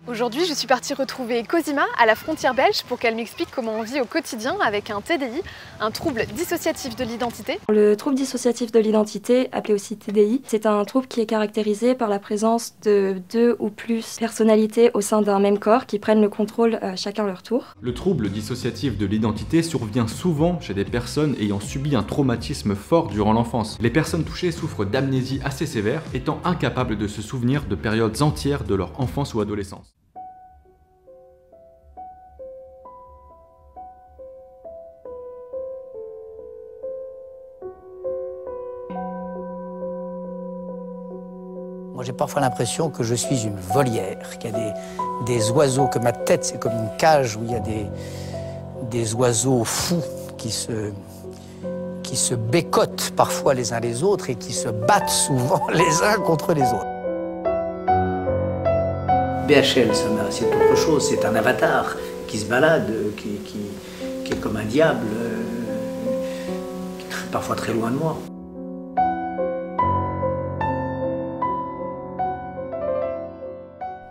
Aujourd'hui, je suis partie retrouver Cosima à la frontière belge pour qu'elle m'explique comment on vit au quotidien avec un TDI, un trouble dissociatif de l'identité. Le trouble dissociatif de l'identité, appelé aussi TDI, c'est un trouble qui est caractérisé par la présence de 2 ou plus personnalités au sein d'un même corps qui prennent le contrôle chacun leur tour. Le trouble dissociatif de l'identité survient souvent chez des personnes ayant subi un traumatisme fort durant l'enfance. Les personnes touchées souffrent d'amnésie assez sévère, étant incapables de se souvenir de périodes entières de leur enfance ou adolescence. Moi, j'ai parfois l'impression que je suis une volière, qu'il y a des oiseaux, que ma tête, c'est comme une cage où il y a des oiseaux fous qui se bécotent parfois les uns les autres et qui se battent souvent les uns contre les autres. BHL, c'est autre chose, c'est un avatar qui se balade, qui est comme un diable, parfois très loin de moi.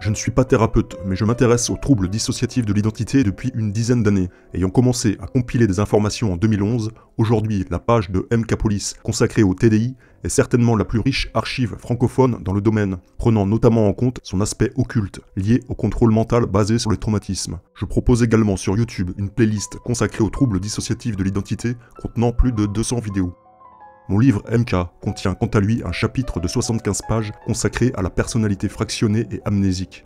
Je ne suis pas thérapeute, mais je m'intéresse aux troubles dissociatifs de l'identité depuis une dizaine d'années. Ayant commencé à compiler des informations en 2011, aujourd'hui la page de MK Police consacrée au TDI est certainement la plus riche archive francophone dans le domaine, prenant notamment en compte son aspect occulte, lié au contrôle mental basé sur les traumatismes. Je propose également sur YouTube une playlist consacrée aux troubles dissociatifs de l'identité contenant plus de 200 vidéos. Mon livre MK contient quant à lui un chapitre de 75 pages consacré à la personnalité fractionnée et amnésique.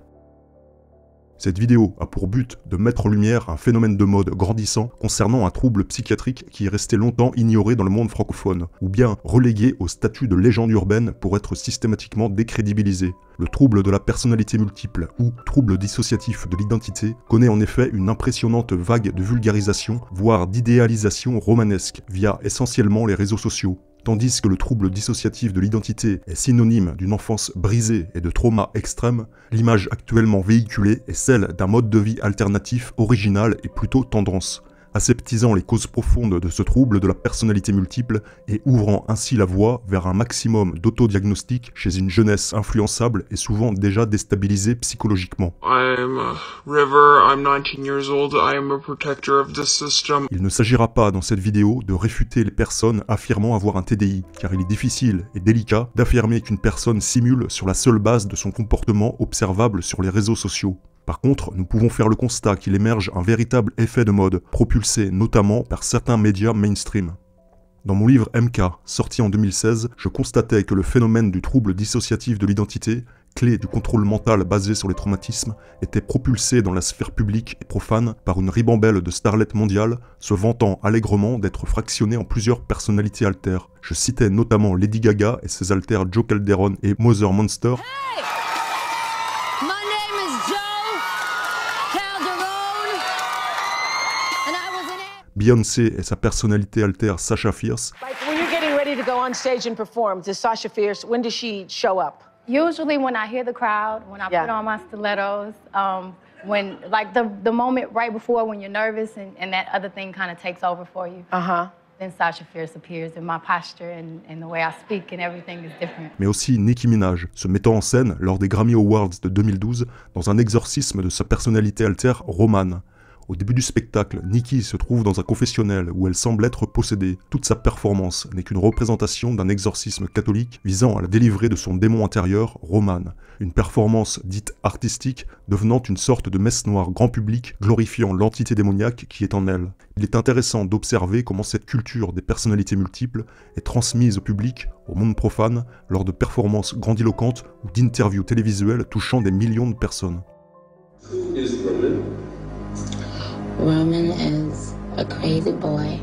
Cette vidéo a pour but de mettre en lumière un phénomène de mode grandissant concernant un trouble psychiatrique qui est resté longtemps ignoré dans le monde francophone, ou bien relégué au statut de légende urbaine pour être systématiquement décrédibilisé. Le trouble de la personnalité multiple, ou trouble dissociatif de l'identité, connaît en effet une impressionnante vague de vulgarisation, voire d'idéalisation romanesque, via essentiellement les réseaux sociaux. Tandis que le trouble dissociatif de l'identité est synonyme d'une enfance brisée et de traumas extrêmes, l'image actuellement véhiculée est celle d'un mode de vie alternatif original et plutôt tendance, aseptisant les causes profondes de ce trouble de la personnalité multiple et ouvrant ainsi la voie vers un maximum d'autodiagnostic chez une jeunesse influençable et souvent déjà déstabilisée psychologiquement. Il ne s'agira pas dans cette vidéo de réfuter les personnes affirmant avoir un TDI, car il est difficile et délicat d'affirmer qu'une personne simule sur la seule base de son comportement observable sur les réseaux sociaux. Par contre, nous pouvons faire le constat qu'il émerge un véritable effet de mode, propulsé notamment par certains médias mainstream. Dans mon livre MK, sorti en 2016, je constatais que le phénomène du trouble dissociatif de l'identité, clé du contrôle mental basé sur les traumatismes, était propulsé dans la sphère publique et profane par une ribambelle de starlettes mondiales, se vantant allègrement d'être fractionnée en plusieurs personnalités altères. Je citais notamment Lady Gaga et ses alters Joe Calderone et Mother Monster. Hey! Beyoncé et sa personnalité altère Sasha Fierce. When you're getting ready to go on stage and perform, does Sasha Fierce, when does she show up? Usually when I hear the crowd, when I put on my stilettos, when like the moment right before when you're nervous and that other thing kind of takes over for you. Then Sasha Fierce appears and my posture and the way I speak and everything is different. Mais aussi Nicki Minaj, se mettant en scène lors des Grammy Awards de 2012 dans un exorcisme de sa personnalité altère Roman. Au début du spectacle, Nicki se trouve dans un confessionnel où elle semble être possédée. Toute sa performance n'est qu'une représentation d'un exorcisme catholique visant à la délivrer de son démon intérieur, Roman. Une performance dite artistique devenant une sorte de messe noire grand public glorifiant l'entité démoniaque qui est en elle. Il est intéressant d'observer comment cette culture des personnalités multiples est transmise au public, au monde profane, lors de performances grandiloquentes ou d'interviews télévisuelles touchant des millions de personnes. Roman is a crazy boy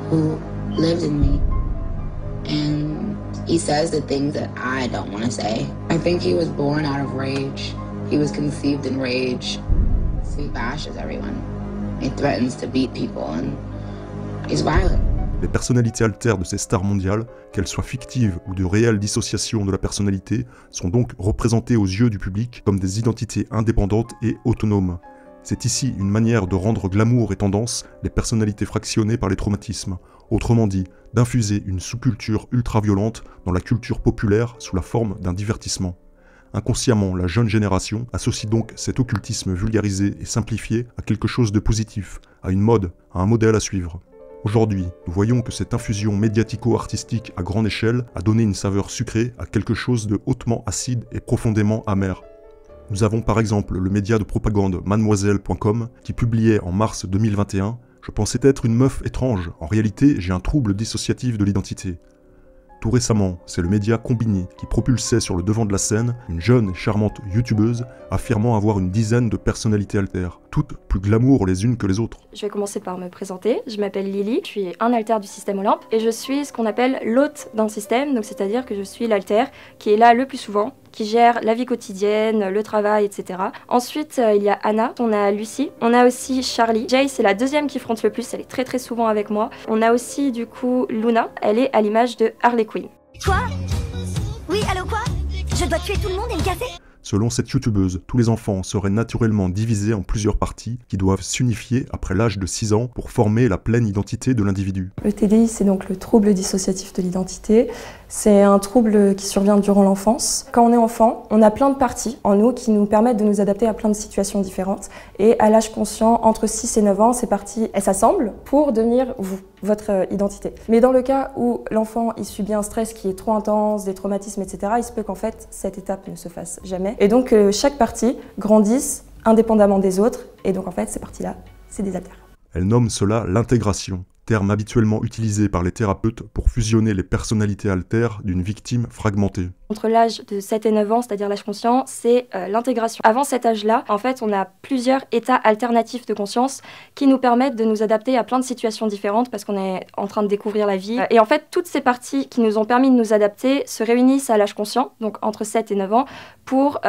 who lives in me, and he says the things that I don't want to say. I think he was born out of rage. He was conceived in rage. So he bashes everyone. He threatens to beat people, and he's violent. Les personnalités altères de ces stars mondiales, qu'elles soient fictives ou de réelles dissociations de la personnalité, sont donc représentées aux yeux du public comme des identités indépendantes et autonomes. C'est ici une manière de rendre glamour et tendance les personnalités fractionnées par les traumatismes, autrement dit, d'infuser une sous-culture ultra-violente dans la culture populaire sous la forme d'un divertissement. Inconsciemment, la jeune génération associe donc cet occultisme vulgarisé et simplifié à quelque chose de positif, à une mode, à un modèle à suivre. Aujourd'hui, nous voyons que cette infusion médiatico-artistique à grande échelle a donné une saveur sucrée à quelque chose de hautement acide et profondément amer. Nous avons par exemple le média de propagande mademoiselle.com qui publiait en mars 2021 « Je pensais être une meuf étrange, en réalité j'ai un trouble dissociatif de l'identité ». Tout récemment, c'est le média Combini qui propulsait sur le devant de la scène une jeune et charmante youtubeuse affirmant avoir une dizaine de personnalités altères, toutes plus glamour les unes que les autres. Je vais commencer par me présenter. Je m'appelle Lily, je suis un alter du système Olympe et je suis ce qu'on appelle l'hôte d'un système, donc c'est-à-dire que je suis l'alter qui est là le plus souvent, qui gère la vie quotidienne, le travail, etc. Ensuite, il y a Anna, on a Lucie, on a aussi Charlie. Jay, c'est la deuxième qui fronte le plus, elle est très très souvent avec moi. On a aussi du coup Luna, elle est à l'image de Harley Quinn. Quoi? Oui, allô quoi? Je dois tuer tout le monde et me casser? Selon cette youtubeuse, tous les enfants seraient naturellement divisés en plusieurs parties qui doivent s'unifier après l'âge de 6 ans pour former la pleine identité de l'individu. Le TDI, c'est donc le trouble dissociatif de l'identité. C'est un trouble qui survient durant l'enfance. Quand on est enfant, on a plein de parties en nous qui nous permettent de nous adapter à plein de situations différentes. Et à l'âge conscient, entre 6 et 9 ans, ces parties, elles s'assemblent pour devenir vous, votre identité. Mais dans le cas où l'enfant il subit un stress qui est trop intense, des traumatismes, etc., il se peut qu'en fait, cette étape ne se fasse jamais. Et donc, chaque partie grandisse indépendamment des autres. Et donc, en fait, ces parties-là, c'est des alters. Elle nomme cela l'intégration, terme habituellement utilisé par les thérapeutes pour fusionner les personnalités altères d'une victime fragmentée. Entre l'âge de 7 et 9 ans, c'est-à-dire l'âge conscient, c'est l'intégration. Avant cet âge-là, en fait, on a plusieurs états alternatifs de conscience qui nous permettent de nous adapter à plein de situations différentes parce qu'on est en train de découvrir la vie. Et en fait, toutes ces parties qui nous ont permis de nous adapter se réunissent à l'âge conscient, donc entre 7 et 9 ans, pour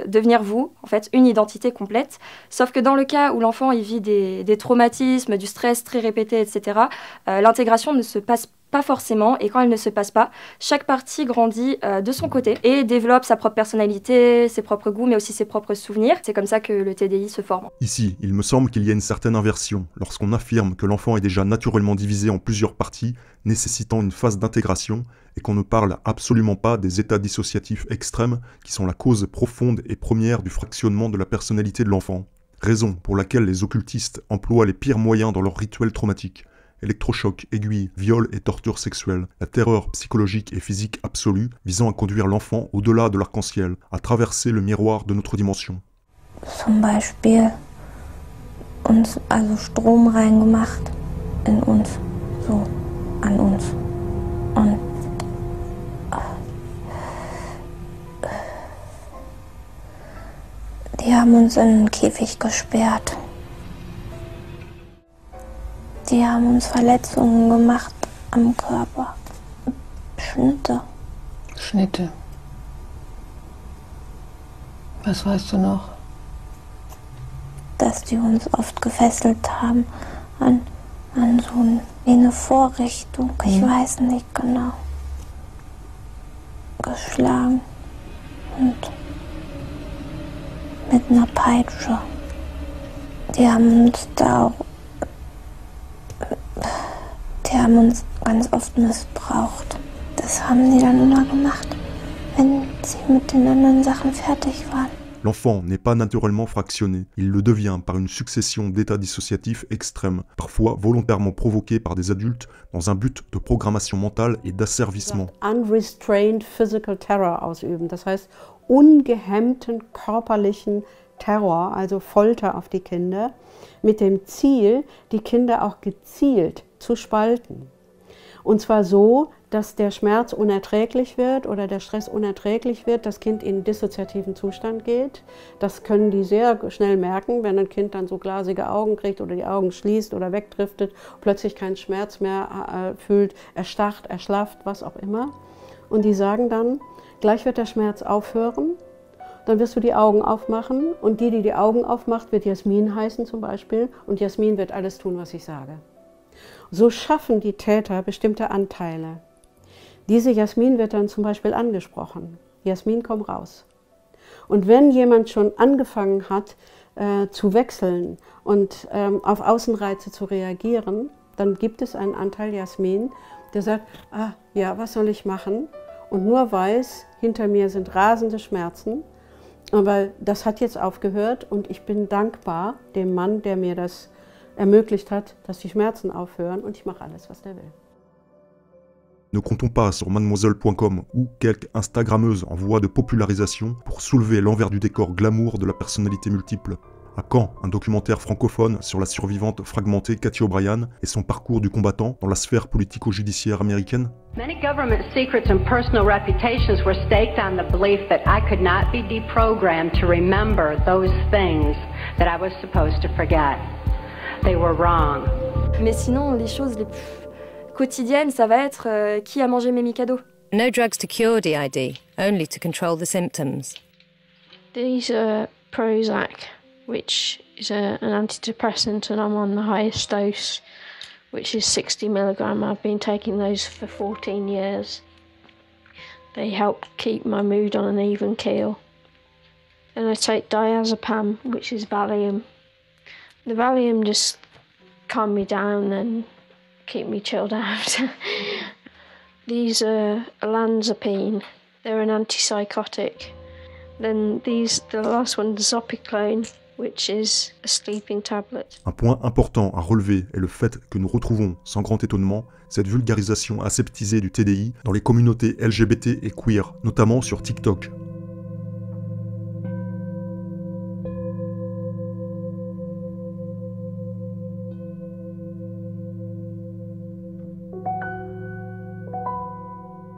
devenir vous, en fait, une identité complète. Sauf que dans le cas où l'enfant il vit des traumatismes, du stress très répété, etc., l'intégration ne se passe pas forcément, et quand elle ne se passe pas, chaque partie grandit de son côté et développe sa propre personnalité, ses propres goûts, mais aussi ses propres souvenirs. C'est comme ça que le TDI se forme. Ici, il me semble qu'il y a une certaine inversion, lorsqu'on affirme que l'enfant est déjà naturellement divisé en plusieurs parties, nécessitant une phase d'intégration, et qu'on ne parle absolument pas des états dissociatifs extrêmes qui sont la cause profonde et première du fractionnement de la personnalité de l'enfant. Raison pour laquelle les occultistes emploient les pires moyens dans leurs rituels traumatiques. Électrochocs, aiguilles, viols et tortures sexuelles, la terreur psychologique et physique absolue visant à conduire l'enfant au-delà de l'arc-en-ciel, à traverser le miroir de notre dimension. Zum Beispiel uns also Strom reingemacht in uns, so an uns. Und die haben uns in einen Käfig gesperrt. Die haben uns Verletzungen gemacht am Körper. Schnitte. Schnitte. Was weißt du noch? Dass die uns oft gefesselt haben an so eine Vorrichtung. Ich weiß nicht genau. Geschlagen. Und mit einer Peitsche. Die haben uns da auch Die haben uns ganz oft missbraucht. Das haben die dann immer gemacht, wenn sie mit den anderen Sachen fertig waren. L'enfant n'est pas naturellement fractionné, il le devient par une succession d'états dissociatifs extrêmes, parfois volontairement provoqués par des adultes dans un but de programmation mentale et d'asservissement. Unrestrained physical terror ausüben, das heißt ungehemmten körperlichen Terror, also Folter auf die Kinder, mit dem Ziel, die Kinder auch gezielt zu spalten. Und zwar so, dass der Schmerz unerträglich wird oder der Stress unerträglich wird, das Kind in einen dissoziativen Zustand geht. Das können die sehr schnell merken, wenn ein Kind dann so glasige Augen kriegt oder die Augen schließt oder wegdriftet, plötzlich keinen Schmerz mehr fühlt, erstarrt, erschlafft, was auch immer. Und die sagen dann, gleich wird der Schmerz aufhören. Dann wirst du die Augen aufmachen und die Augen aufmacht, wird Jasmin heißen zum Beispiel und Jasmin wird alles tun, was ich sage. So schaffen die Täter bestimmte Anteile. Diese Jasmin wird dann zum Beispiel angesprochen. Jasmin, komm raus. Und wenn jemand schon angefangen hat zu wechseln und auf Außenreize zu reagieren, dann gibt es einen Anteil Jasmin, der sagt, ah ja, was soll ich machen? Und nur weiß, hinter mir sind rasende Schmerzen. Aber das hat jetzt aufgehört und ich bin dankbar dem Mann, der mir das ermöglicht hat, dass die Schmerzen aufhören und ich mache alles, was der will. Ne comptons pas sur mademoiselle.com où quelques Instagrammeuses en voie de popularisation pour soulever l'envers du décor glamour de la personnalité multiple. À quand un documentaire francophone sur la survivante fragmentée Cathy O'Brien et son parcours du combattant dans la sphère politico-judiciaire américaine? Many government secrets and personal reputations were staked on the belief that I could not be deprogrammed to remember those things that I was supposed to forget. They were wrong. Mais sinon, les choses les plus quotidiennes, ça va être qui a mangé mes Mikado? No drugs to cure DID, only to control the symptoms. These are Prozac, which is an antidepressant, and I'm on the highest dose, which is 60 milligram. I've been taking those for 14 years. They help keep my mood on an even keel. And I take diazepam, which is Valium. The Valium just calm me down and keep me chilled out. These are olanzapine. They're an antipsychotic. Then the last one, Zopiclone, which is a sleeping tablet. Un point important à relever est le fait que nous retrouvons, sans grand étonnement, cette vulgarisation aseptisée du TDI dans les communautés LGBT et queer, notamment sur TikTok.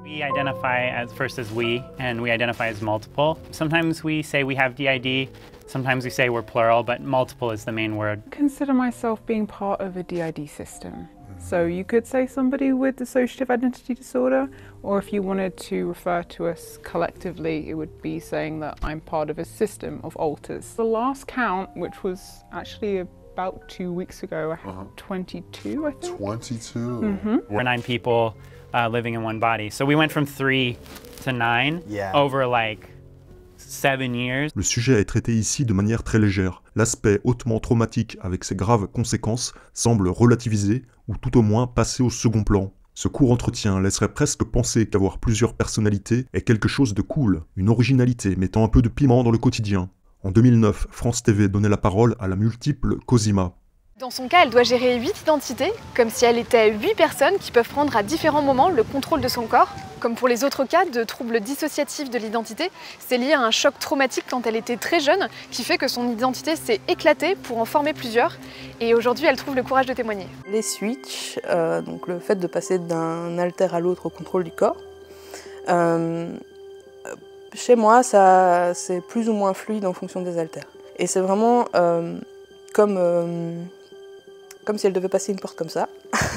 We identify as first as we, and we identify as multiple. Sometimes we say we have DID, sometimes we say we're plural, but multiple is the main word. I consider myself being part of a DID system. So you could say somebody with dissociative identity disorder, or if you wanted to refer to us collectively, it would be saying that I'm part of a system of alters. The last count, which was actually about 2 weeks ago, I had 22, I think. 22? We're 9 people living in one body. So we went from 3 to 9 over like 7 years. Le sujet est traité ici de manière très légère. L'aspect hautement traumatique avec ses graves conséquences semble relativisé ou tout au moins passer au second plan. Ce court entretien laisserait presque penser qu'avoir plusieurs personnalités est quelque chose de cool, une originalité mettant un peu de piment dans le quotidien. En 2009, France TV donnait la parole à la multiple Cosima. Dans son cas, elle doit gérer 8 identités, comme si elle était 8 personnes qui peuvent prendre à différents moments le contrôle de son corps. Comme pour les autres cas de troubles dissociatifs de l'identité, c'est lié à un choc traumatique quand elle était très jeune, qui fait que son identité s'est éclatée pour en former plusieurs. Et aujourd'hui, elle trouve le courage de témoigner. Les switches, donc le fait de passer d'un alter à l'autre au contrôle du corps, chez moi, c'est plus ou moins fluide en fonction des alters. Et c'est vraiment comme si elle devait passer une porte comme ça.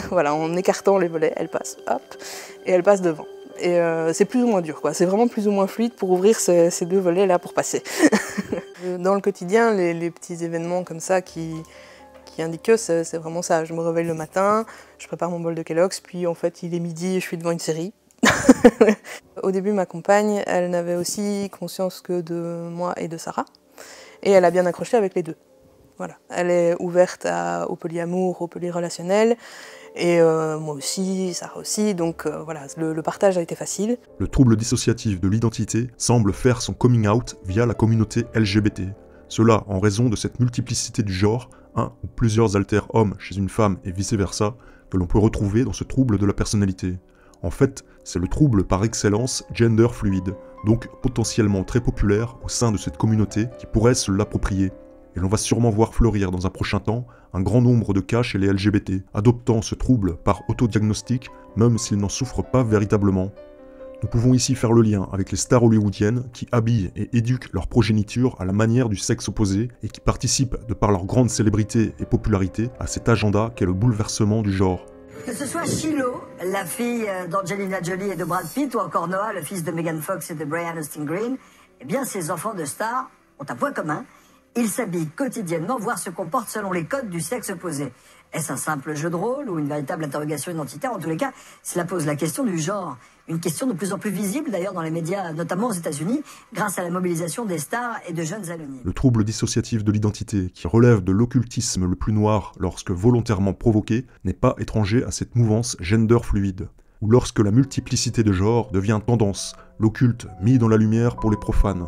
Voilà, en écartant les volets, elle passe, hop, et elle passe devant. Et c'est plus ou moins dur, quoi. C'est vraiment plus ou moins fluide pour ouvrir ces 2 volets-là pour passer. Dans le quotidien, les petits événements comme ça qui indiquent que c'est vraiment ça. Je me réveille le matin, je prépare mon bol de Kellogg's, puis en fait, il est midi et je suis devant une série. Au début, ma compagne, elle n'avait aussi conscience que de moi et de Sarah. Et elle a bien accroché avec les 2. Voilà. Elle est ouverte au polyamour, au polyrelationnel, et moi aussi, Sarah aussi, donc voilà, le partage a été facile. Le trouble dissociatif de l'identité semble faire son coming out via la communauté LGBT. Cela en raison de cette multiplicité du genre, un ou plusieurs alters hommes chez une femme et vice-versa, que l'on peut retrouver dans ce trouble de la personnalité. En fait, c'est le trouble par excellence gender fluide, donc potentiellement très populaire au sein de cette communauté qui pourrait se l'approprier. Et l'on va sûrement voir fleurir dans un prochain temps un grand nombre de cas chez les LGBT, adoptant ce trouble par autodiagnostic, même s'ils n'en souffrent pas véritablement. Nous pouvons ici faire le lien avec les stars hollywoodiennes qui habillent et éduquent leur progéniture à la manière du sexe opposé et qui participent, de par leur grande célébrité et popularité, à cet agenda qu'est le bouleversement du genre. Que ce soit Shiloh, la fille d'Angelina Jolie et de Brad Pitt, ou encore Noah, le fils de Megan Fox et de Brian Austin Green, eh bien ces enfants de stars ont un point commun. Ils s'habillent quotidiennement, voire se comportent selon les codes du sexe opposé. Est-ce un simple jeu de rôle ou une véritable interrogation identitaire? En tous les cas, cela pose la question du genre. Une question de plus en plus visible d'ailleurs dans les médias, notamment aux États-Unis, grâce à la mobilisation des stars et de jeunes anonymes. Le trouble dissociatif de l'identité, qui relève de l'occultisme le plus noir lorsque volontairement provoqué, n'est pas étranger à cette mouvance gender fluide. Ou lorsque la multiplicité de genres devient tendance, l'occulte mis dans la lumière pour les profanes.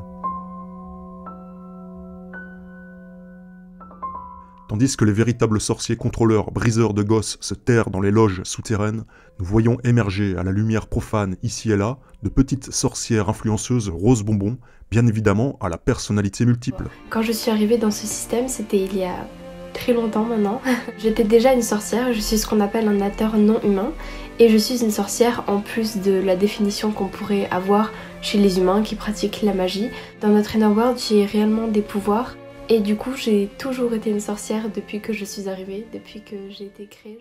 Tandis que les véritables sorciers contrôleurs, briseurs de gosses se terrent dans les loges souterraines, nous voyons émerger à la lumière profane ici et là de petites sorcières influenceuses rose bonbon, bien évidemment à la personnalité multiple. Quand je suis arrivée dans ce système, c'était il y a très longtemps maintenant. J'étais déjà une sorcière, je suis ce qu'on appelle un nateur non humain, et je suis une sorcière en plus de la définition qu'on pourrait avoir chez les humains qui pratiquent la magie. Dans notre Inner World, j'ai réellement des pouvoirs, et du coup j'ai toujours été une sorcière depuis que je suis arrivée, depuis que j'ai été créée.